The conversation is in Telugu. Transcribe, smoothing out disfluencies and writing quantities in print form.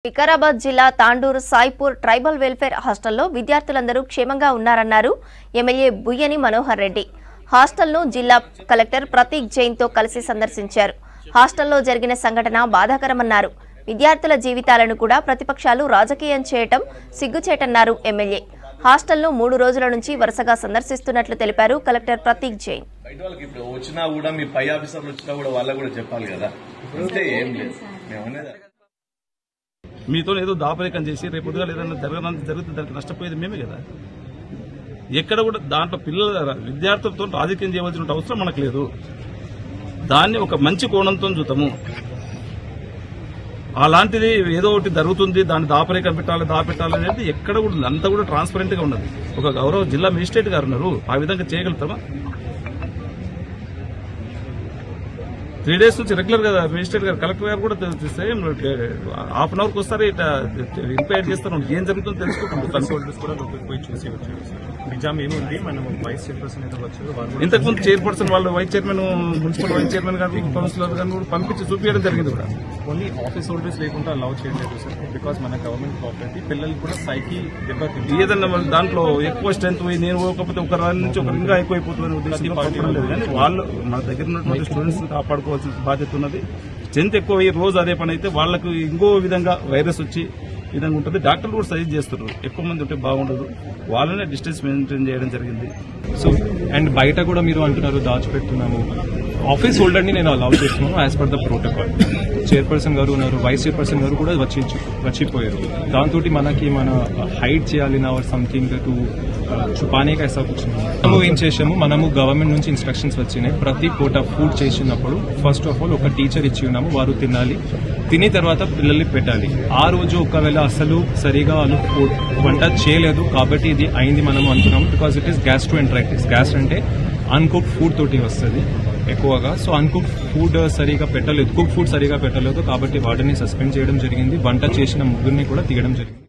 వికారాబాద్ జిల్లా తాండూరు సాయిపూర్ ట్రైబల్ వెల్ఫేర్ హాస్టల్లో విద్యార్థులందరూ క్షేమంగా ఉన్నారన్నారు ఎమ్మెల్యే బుయ్యని మనోహర్ రెడ్డి. హాస్టల్ను జిల్లా కలెక్టర్ ప్రతీక్ జైన్ తో కలిసి సందర్శించారు. హాస్టల్లో జరిగిన సంఘటన బాధాకరమన్నారు. విద్యార్థుల జీవితాలను కూడా ప్రతిపక్షాలు రాజకీయం చేయటం సిగ్గుచేటన్నారు ఎమ్మెల్యే. హాస్టల్ను 3 రోజుల నుంచి వరుసగా సందర్శిస్తున్నట్లు తెలిపారు కలెక్టర్ ప్రతీక్ జైన్. మీతో ఏదో దాపరికం చేసి రేపు ఉదయాలు ఏదైనా జరిగితే దానికి నష్టపోయేది మేమే కదా. ఎక్కడ కూడా దాంట్లో విద్యార్థులతో రాజకీయం చేయవలసిన అవసరం మనకు లేదు. దాన్ని ఒక మంచి కోణంతో చూద్దాము. అలాంటిది ఏదో ఒకటి జరుగుతుంది, దాన్ని దాపరికం దాపెట్టాలి అనేది ఎక్కడ కూడా అంతా కూడా ట్రాన్స్పరెంట్ గా ఉన్నది. ఒక గౌరవ జిల్లా మేజిస్ట్రేట్ గారు ఉన్నారు, ఆ విధంగా చేయగలుగుతామా? 3 days నుంచి రెగ్యులర్ గా మేజిస్ట్రేట్ గారు కలెక్టర్ గారు కూడా సేమ్ ½ అవర్కి వస్తారు, ఇట్లా ఎంక్వైరీ చేస్తారు. ఏం జరుగుతుందో తెలుసుకుంటాం. నిజాం ఏముంది, మనం వైస్ చైర్పర్సన్ ఏదో వచ్చారు, ఇంతకుముందు చైర్పర్సన్ వాళ్ళు vice chairman, municipal vice chairman గారు, కౌన్సిలర్ గారు కూడా పంపించి చూపించడం జరిగింది. కూడా ఓన్లీ ఆఫీస్ హోల్డర్స్ లేకుండా అలౌ చేయలేదు సార్, బికాస్ మన గవర్నమెంట్ ప్రాపర్టీ. పిల్లలు కూడా సైకి దెబ్బతింది. ఏదన్నా దాంట్లో ఎక్కువ స్ట్రెంత్ పోయి నేను పోకపోతే ఒక రాజు నుంచి ఒక ఇంకా ఎక్కువైపోతుందని ఉద్దేశం లేదు. కానీ వాళ్ళు మన దగ్గర ఉన్నటువంటి స్టూడెంట్స్ కాపాడుకోవాల్సిన బాధ్యత ఉన్నది. స్ట్రెంత్ ఎక్కువ రోజు అదే పని అయితే వాళ్ళకు ఇంకో విధంగా వైరస్ వచ్చి విధంగా ఉంటుంది. డాక్టర్లు కూడా సజెస్ట్ చేస్తున్నారు, ఎక్కువ మంది ఉంటే బాగుండదు, వాళ్ళనే డిస్టెన్స్ మెయింటైన్ చేయడం జరిగింది. సో అండ్ బయట కూడా మీరు అంటున్నారు దాచిపెడుతున్నాము. ఆఫీస్ హోల్డర్ ని నేను అలౌ చేస్తున్నాను as per the protocol. Chairperson గారు ఉన్నారు, వైస్ చైర్పర్సన్ గారు కూడా వచ్చిపోయారు. దాంతో మనకి మన హైడ్ చేయాలి నా సంథింగ్ టు చుపానే కైసా కూర్చున్నాము. మనము ఏం చేసాము, మనము గవర్నమెంట్ నుంచి ఇన్స్ట్రక్షన్స్ వచ్చినాయి. ప్రతి పూట ఫుడ్ చేసినప్పుడు ఫస్ట్ ఆఫ్ ఆల్ ఒక టీచర్ ఇచ్చి ఉన్నాము, వారు తినాలి, తిని తర్వాత పిల్లల్ని పెట్టాలి. ఆ రోజు ఒకవేళ అసలు సరిగా వాళ్ళు వంట చేయలేదు కాబట్టి ఇది అయింది మనం అనుకున్నాము. Because it is gastroenteritis. Gas అంటే అన్కుక్డ్ ఫుడ్ తోటి వస్తుంది ఎక్కువగా. సో అన్కుక్డ్ ఫుడ్ సరిగా పెట్టలేదు, కుక్ ఫుడ్ సరిగా పెట్టలేదు కాబట్టి వాటిని సస్పెండ్ చేయడం జరిగింది. వంట చేసిన ముగ్గురిని కూడా తీయడం జరిగింది.